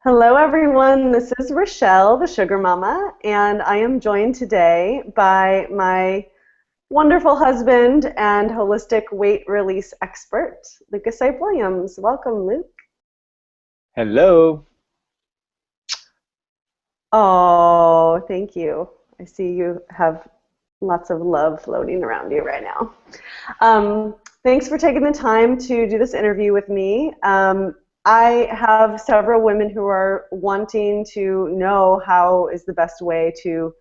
Hello, everyone. This is Rochelle, the Sugar Mama, and I am joined today by my wonderful husband and holistic weight release expert, Lucas Seipp-Williams. Welcome, Luke. Hello. Oh, thank you. I see you have lots of love floating around you right now. Thanks for taking the time to do this interview with me. I have several women who are wanting to know how is the best way to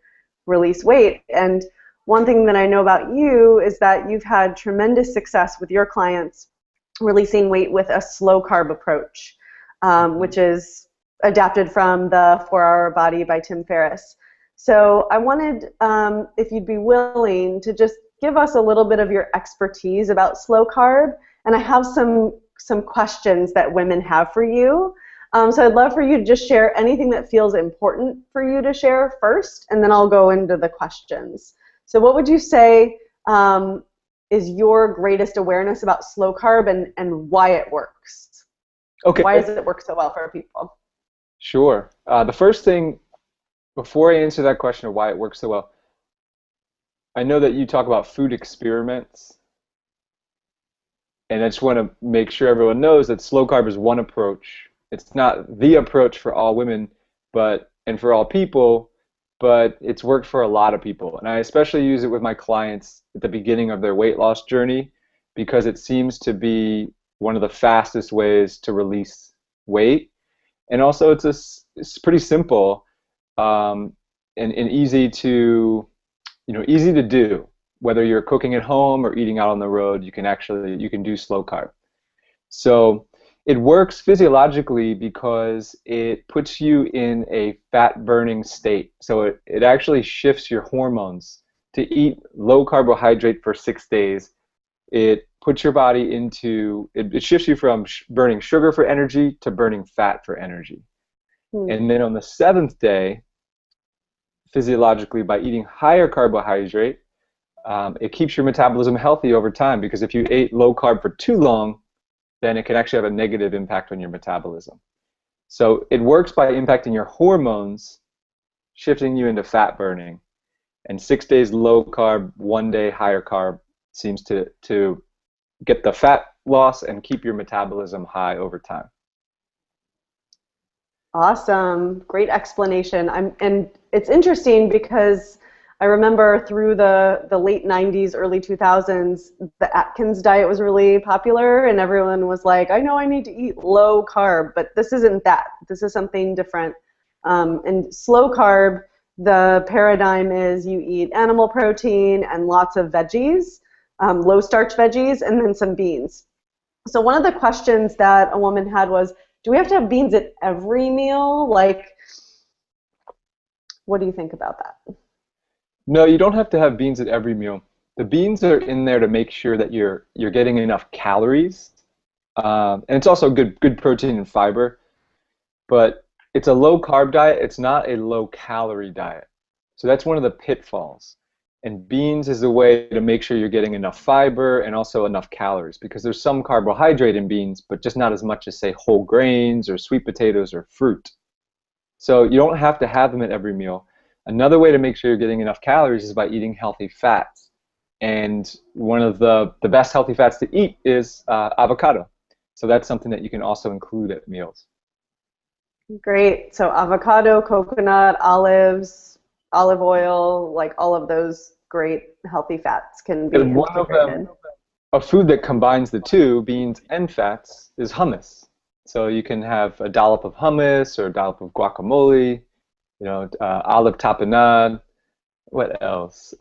release weight. And one thing that I know about you is that you've had tremendous success with your clients releasing weight with a slow carb approach, which is adapted from the 4 Hour Body by Tim Ferriss. So I wanted, if you'd be willing, to just give us a little bit of your expertise about slow carb. And I have some questions that women have for you. So I'd love for you to just share anything that feels important for you to share first, and then I'll go into the questions. So what would you say is your greatest awareness about slow carb and why it works? Okay. Why does it work so well for people? Sure. The first thing, before I answer that question of why it works so well, I know that you talk about food experiments, and I just want to make sure everyone knows that slow carb is one approach. It's not the approach for all women, and for all people, but it's worked for a lot of people. And I especially use it with my clients at the beginning of their weight loss journey because it seems to be one of the fastest ways to release weight. And also it's pretty simple and easy to easy to do. Whether you're cooking at home or eating out on the road, you can do slow carb. So it works physiologically because it puts you in a fat burning state. So it actually shifts your hormones to eat low carbohydrate for 6 days. It puts your body into, it shifts you from burning sugar for energy to burning fat for energy. And then on the 7th day, physiologically, by eating higher carbohydrate, it keeps your metabolism healthy over time, because if you ate low carb for too long, then it can actually have a negative impact on your metabolism. So it works by impacting your hormones, shifting you into fat burning. And 6 days low carb, 1 day higher carb seems to get the fat loss and keep your metabolism high over time. Awesome. Great explanation. And it's interesting because I remember through the late 90s, early 2000s, the Atkins diet was really popular, and everyone was like, I know I need to eat low carb, but this isn't that. This is something different. And slow carb, the paradigm is you eat animal protein and lots of veggies, low starch veggies, and then some beans. So one of the questions that a woman had was, do we have to have beans at every meal? Like, what do you think about that? No, you don't have to have beans at every meal. The beans are in there to make sure that you're getting enough calories, and it's also good protein and fiber. But it's a low carb diet. It's not a low calorie diet. So that's one of the pitfalls. And beans is a way to make sure you're getting enough fiber and also enough calories, because there's some carbohydrate in beans, but just not as much as, say, whole grains or sweet potatoes or fruit. So you don't have to have them at every meal. Another way to make sure you're getting enough calories is by eating healthy fats. And one of the best healthy fats to eat is avocado. So that's something that you can also include at meals. Great. So avocado, coconut, olives, olive oil, like all of those great healthy fats can be And one of integrated. them, a food that combines the two, beans and fats, is hummus. So you can have a dollop of hummus or a dollop of guacamole, olive tapenade. What else?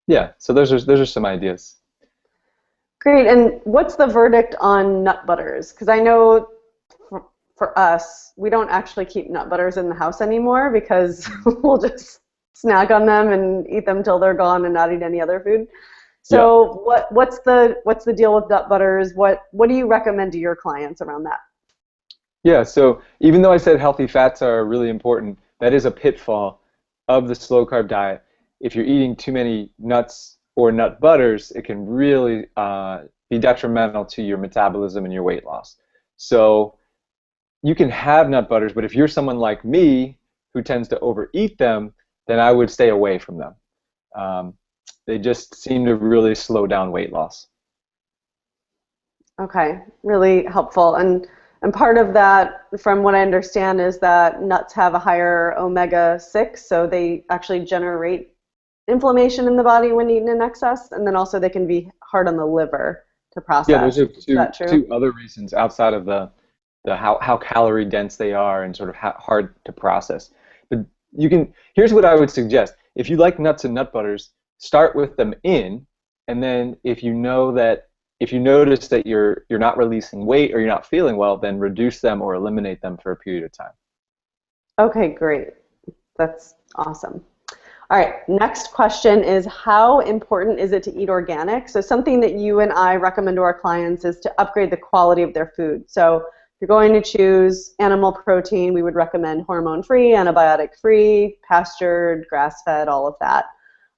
Yeah, so those are some ideas. Great. And what's the verdict on nut butters? Because I know for us, we don't actually keep nut butters in the house anymore because we'll just snack on them and eat them till they're gone and not eat any other food. So what's the deal with nut butters? What do you recommend to your clients around that? Yeah, so even though I said healthy fats are really important, that is a pitfall of the slow carb diet. If you're eating too many nuts or nut butters, it can really be detrimental to your metabolism and your weight loss. So you can have nut butters, but if you're someone like me who tends to overeat them, then I would stay away from them. Um, they just seem to really slow down weight loss. Okay, really helpful. And part of that, from what I understand, is that nuts have a higher omega-6, so they actually generate inflammation in the body when eaten in excess, and then also they can be hard on the liver to Yeah, those process. are Is two that true? two other reasons outside of the how calorie dense they are and sort of hard to process. But here's what I would suggest. If you like nuts and nut butters, start with them in, and then if you notice that you're not releasing weight or you're not feeling well, then reduce them or eliminate them for a period of time. Okay, great. That's awesome. All right, next question is how important is it to eat organic? So something that you and I recommend to our clients is to upgrade the quality of their food. So if you're going to choose animal protein, we would recommend hormone-free, antibiotic-free, pastured, grass-fed, all of that.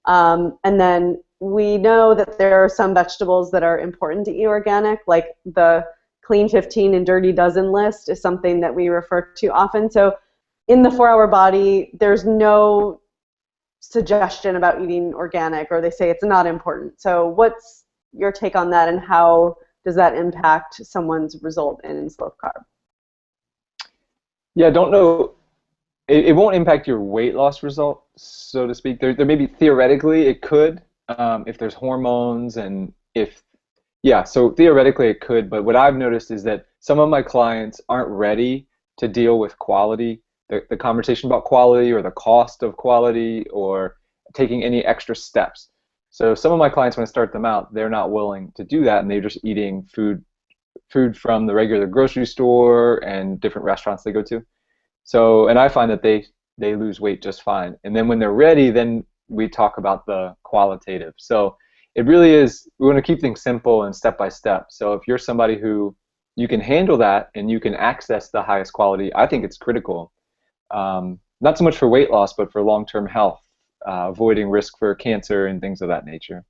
And then we know that there are some vegetables that are important to eat organic, like the Clean 15 and Dirty Dozen list is something that we refer to often. So in the 4-Hour Body, there's no suggestion about eating organic, or they say it's not important. So what's your take on that, and how does that impact someone's result in slow carb? Yeah, I don't know. It won't impact your weight loss result, so to speak. There maybe theoretically it could, if there's hormones and if, yeah, so theoretically it could, but what I've noticed is that some of my clients aren't ready to deal with quality, the conversation about quality or the cost of quality or taking any extra steps. So some of my clients, when I start them out, they're not willing to do that, and they're just eating food from the regular grocery store and different restaurants they go to. So, and I find that they lose weight just fine. And then when they're ready, then we talk about the qualitative. So it really is, we want to keep things simple and step by step. So if you're somebody who you can handle that and you can access the highest quality, I think it's critical. Not so much for weight loss, but for long-term health, avoiding risk for cancer and things of that nature.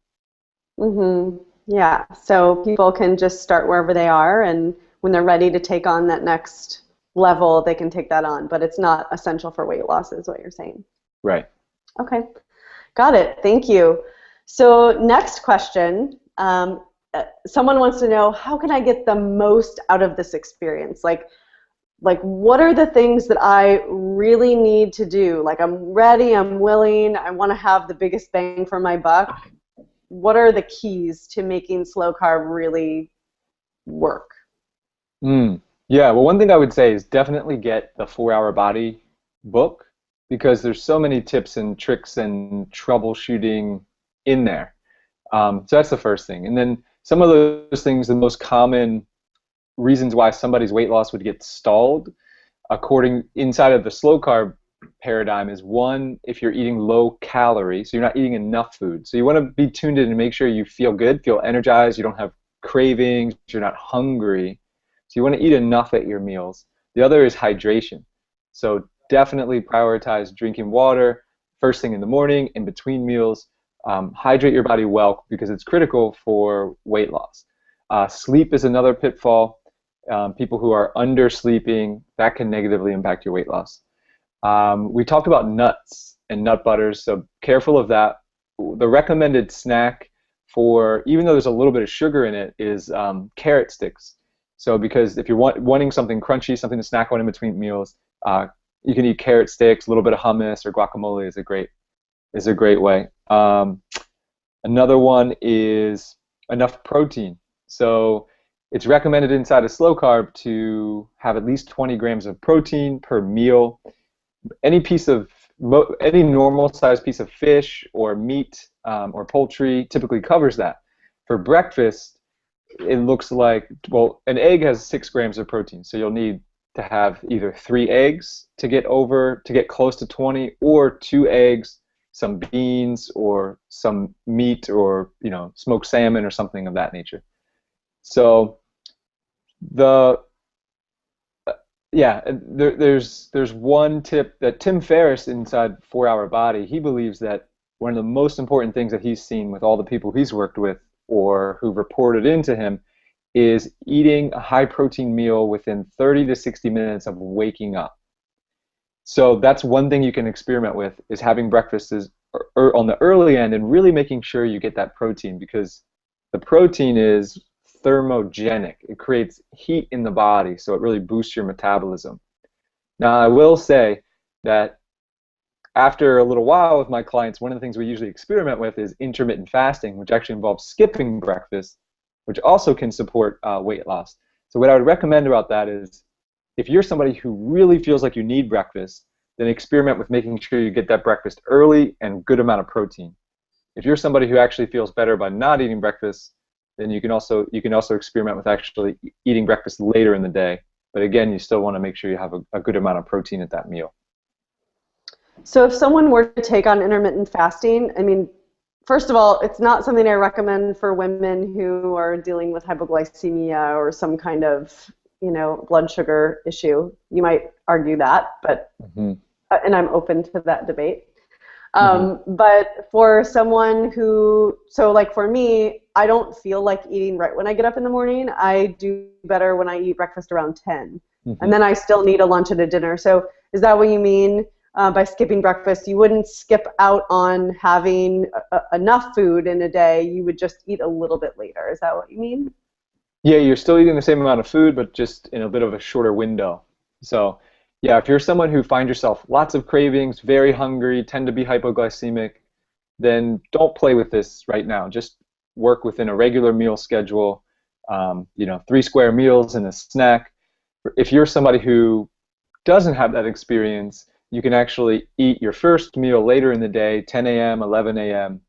Mm-hmm. Yeah, so people can just start wherever they are, and when they're ready to take on that next level, they can take that on. But it's not essential for weight loss, is what you're saying. Right. Okay, got it. Thank you. So next question. Someone wants to know, how can I get the most out of this experience? Like what are the things that I really need to do? Like I'm ready, I'm willing, I want to have the biggest bang for my buck. What are the keys to making slow carb really work? Mm. Yeah, well, one thing I would say is definitely get the 4-Hour Body book because there's so many tips and tricks and troubleshooting in there. So that's the first thing. And then some of those things, the most common reasons why somebody's weight loss would get stalled, according inside of the slow carb paradigm, is one, if you're eating low calorie, so you're not eating enough food. So you want to be tuned in and make sure you feel good, feel energized, you don't have cravings, you're not hungry. So you want to eat enough at your meals. The other is hydration. So definitely prioritize drinking water first thing in the morning, in between meals. Hydrate your body well because it's critical for weight loss. Sleep is another pitfall. People who are undersleeping, that can negatively impact your weight loss. We talked about nuts and nut butters, so careful of that. The recommended snack for, even though there's a little bit of sugar in it, is carrot sticks. So because if you're wanting something crunchy, something to snack on in between meals, you can eat carrot sticks, a little bit of hummus or guacamole is a great way. Another one is enough protein. So it's recommended inside a slow carb to have at least 20 grams of protein per meal. Any any normal sized piece of fish or meat or poultry typically covers that. For breakfast, it looks like, well, an egg has 6 grams of protein, so you'll need to have either 3 eggs to get close to 20, or 2 eggs, some beans, or some meat, or smoked salmon or something of that nature. So the yeah, there's one tip that Tim Ferriss inside 4-Hour Body, he believes that one of the most important things that he's seen with all the people he's worked with or who've reported into him is eating a high protein meal within 30 to 60 minutes of waking up. So that's one thing you can experiment with, is having breakfast on the early end and really making sure you get that protein, because the protein is thermogenic. It creates heat in the body, so it really boosts your metabolism. Now, I will say that after a little while with my clients, one of the things we usually experiment with is intermittent fasting, which actually involves skipping breakfast, which also can support weight loss. So what I would recommend about that is, if you're somebody who really feels like you need breakfast, then experiment with making sure you get that breakfast early and good amount of protein. If you're somebody who actually feels better by not eating breakfast, then you can also experiment with actually eating breakfast later in the day. But again, you still want to make sure you have a good amount of protein at that meal. So if someone were to take on intermittent fasting, I mean, first of all, it's not something I recommend for women who are dealing with hypoglycemia or some kind of, blood sugar issue. You might argue that, but and I'm open to that debate. But for someone who, so like for me, I don't feel like eating right when I get up in the morning. I do better when I eat breakfast around 10. And then I still need a lunch and a dinner. So is that what you mean by skipping breakfast? You wouldn't skip out on having enough food in a day. You would just eat a little bit later. Is that what you mean? Yeah, you're still eating the same amount of food, but just in a bit of a shorter window. So yeah, if you're someone who finds yourself lots of cravings, very hungry, tend to be hypoglycemic, then don't play with this right now. Just work within a regular meal schedule, 3 square meals and a snack. If you're somebody who doesn't have that experience, you can actually eat your first meal later in the day, 10 a.m., 11 a.m.,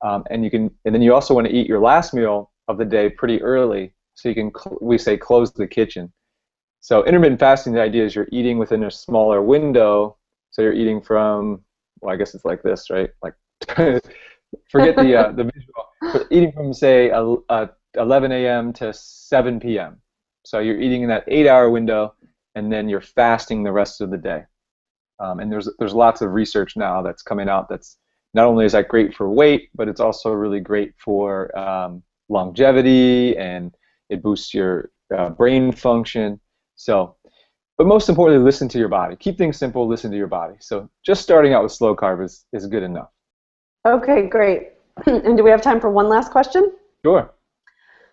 and then you also want to eat your last meal of the day pretty early, so you can, we say, close the kitchen. So intermittent fasting, the idea is you're eating within a smaller window. So you're eating from, well, I guess it's like this, right? Like, forget the visual. But eating from, say, 11 a.m. to 7 p.m. So you're eating in that 8-hour window, and then you're fasting the rest of the day. And there's lots of research now that's coming out that's not only is that great for weight, but it's also really great for longevity, and it boosts your brain function. So, but most importantly, listen to your body. Keep things simple, listen to your body. So just starting out with slow carb is good enough. Okay, great. And do we have time for one last question? Sure.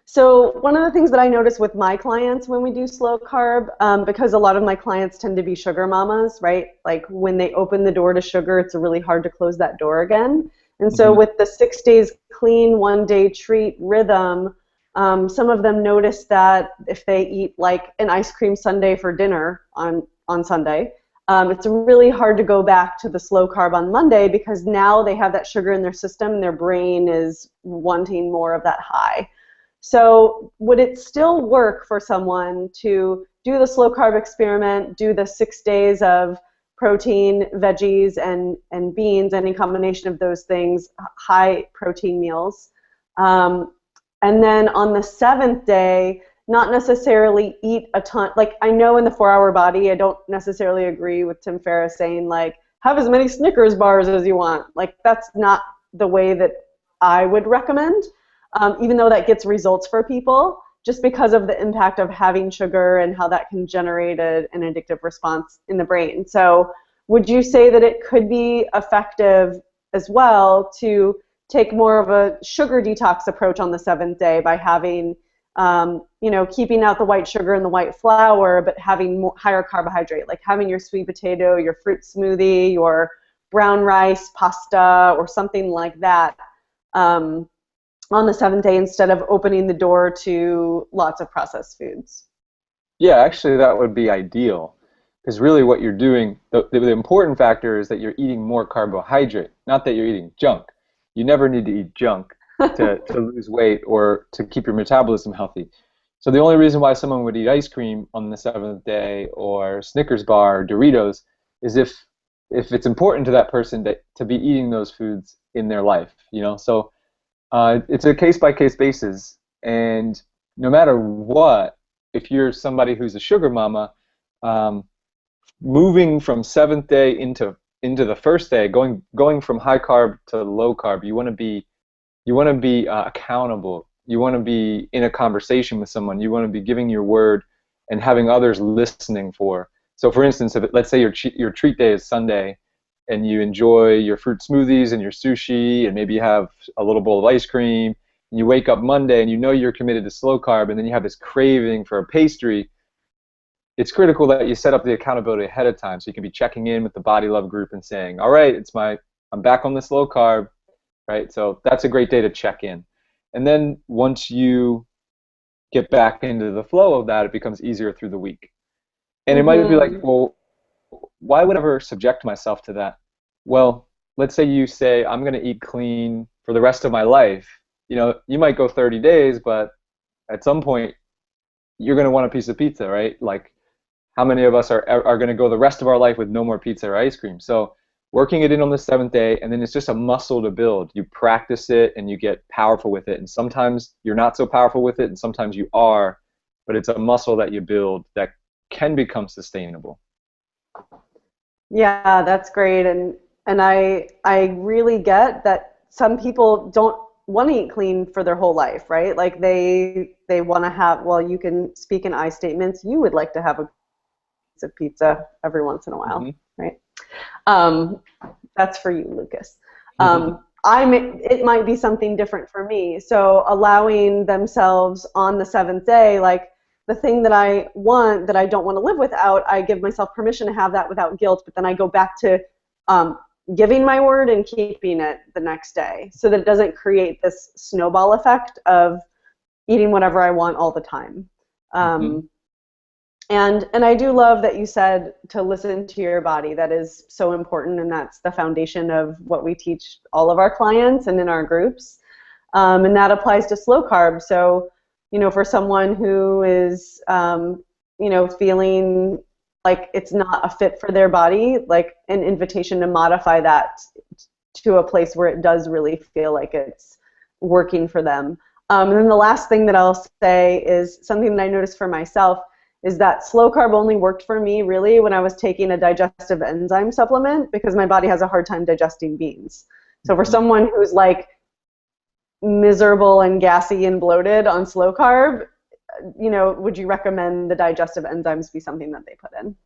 So one of the things that I notice with my clients when we do slow carb, because a lot of my clients tend to be sugar mamas, right? Like when they open the door to sugar, it's really hard to close that door again. And so with the 6 days clean, 1 day treat rhythm, some of them notice that if they eat like an ice cream sundae for dinner on Sunday, it's really hard to go back to the slow carb on Monday, because now they have that sugar in their system and their brain is wanting more of that high. So would it still work for someone to do the slow carb experiment, do the 6 days of protein, veggies, and beans, any combination of those things, high protein meals, and then on the 7th day, not necessarily eat a ton? Like, I know in the 4-Hour Body, I don't necessarily agree with Tim Ferriss saying, like, have as many Snickers bars as you want. Like, that's not the way that I would recommend, even though that gets results for people, just because of the impact of having sugar and how that can generate an addictive response in the brain. So would you say that it could be effective as well to take more of a sugar detox approach on the 7th day by having, keeping out the white sugar and the white flour, but having higher carbohydrate, like having your sweet potato, your fruit smoothie, your brown rice, pasta, or something like that on the 7th day, instead of opening the door to lots of processed foods? Yeah, actually that would be ideal, because really what you're doing, the important factor is that you're eating more carbohydrate, not that you're eating junk. You never need to eat junk to lose weight or to keep your metabolism healthy. So the only reason why someone would eat ice cream on the 7th day, or Snickers bar, or Doritos, is if it's important to that person to be eating those foods in their life. So it's a case-by-case basis, and no matter what, if you're somebody who's a sugar mama, moving from 7th day into the first day, going from high carb to low carb, you want to be accountable You want to be in a conversation with someone. You want to be giving your word and having others listening for. So for instance, let's say your treat day is Sunday and you enjoy your fruit smoothies and your sushi and maybe you have a little bowl of ice cream, and you wake up Monday and you know you're committed to slow carb, and then you have this craving for a pastry. It's critical that you set up the accountability ahead of time so you can be checking in with the Body Love group and saying, all right, I'm back on this low carb, right? So that's a great day to check in. And then once you get back into the flow of that, it becomes easier through the week. And it might be like, well, why would I ever subject myself to that? Well, let's say you say, I'm going to eat clean for the rest of my life. You know, you might go 30 days, but at some point, you're going to want a piece of pizza, right? Like, how many of us are going to go the rest of our life with no more pizza or ice cream? So working it in on the 7th day, and then it's just a muscle to build. You practice it, and you get powerful with it. And sometimes you're not so powerful with it, and sometimes you are, but it's a muscle that you build that can become sustainable. Yeah, that's great. And I really get that some people don't want to eat clean for their whole life, right? Like they want to have, well, you can speak in I statements. You would like to have a piece of pizza every once in a while, right? That's for you, Lucas. It might be something different for me. So allowing themselves on the 7th day, like the thing that I want, that I don't want to live without, I give myself permission to have that without guilt, but then I go back to giving my word and keeping it the next day so that it doesn't create this snowball effect of eating whatever I want all the time. And I do love that you said to listen to your body. That is so important, and that's the foundation of what we teach all of our clients and in our groups. And that applies to slow carb. So, you know, for someone who is, you know, feeling like it's not a fit for their body, like an invitation to modify that to a place where it does really feel like it's working for them. And then the last thing that I'll say is something that I noticed for myself is that slow carb only worked for me really when I was taking a digestive enzyme supplement because my body has a hard time digesting beans. So for someone who's like miserable and gassy and bloated on slow carb, you know, would you recommend the digestive enzymes be something that they put in?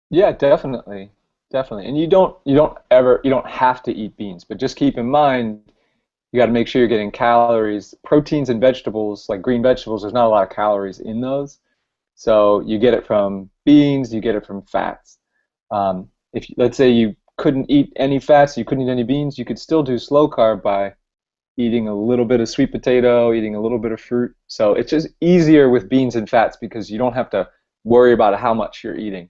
Yeah, definitely. Definitely. And you don't have to eat beans, but just keep in mind you got to make sure you're getting calories. Proteins and vegetables, like green vegetables, there's not a lot of calories in those. So you get it from beans, you get it from fats. If let's say you couldn't eat any fats, you couldn't eat any beans, you could still do slow carb by eating a little bit of sweet potato, eating a little bit of fruit. So it's just easier with beans and fats because you don't have to worry about how much you're eating.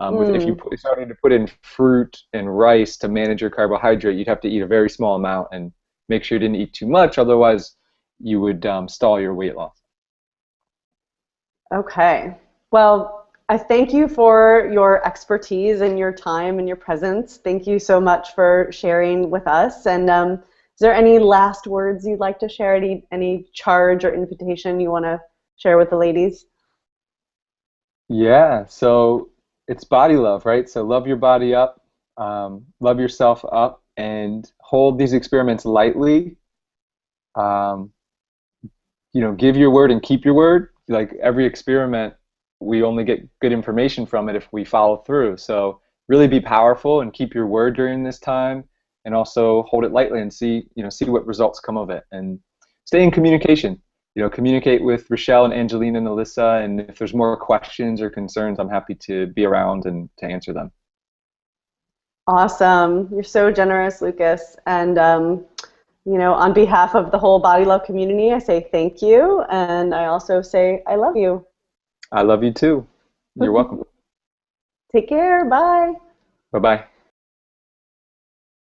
If you started to put in fruit and rice to manage your carbohydrate, you'd have to eat a very small amount and make sure you didn't eat too much, otherwise you would stall your weight loss. Okay. Well, I thank you for your expertise and your time and your presence. Thank you so much for sharing with us. And is there any last words you'd like to share? Any charge or invitation you want to share with the ladies? Yeah, so it's body love, right? So love your body up, love yourself up, and hold these experiments lightly. You know, give your word and keep your word. Like every experiment, we only get good information from it if we follow through. So really be powerful and keep your word during this time, and also hold it lightly and see what results come of it. And stay in communication. You know, communicate with Rochelle and Angelina and Alyssa, and if there's more questions or concerns, I'm happy to be around and to answer them. Awesome. You're so generous, Lucas. And you know, on behalf of the whole Body Love community, I say thank you, and I also say I love you. I love you too. You're welcome. Take care. Bye. Bye-bye.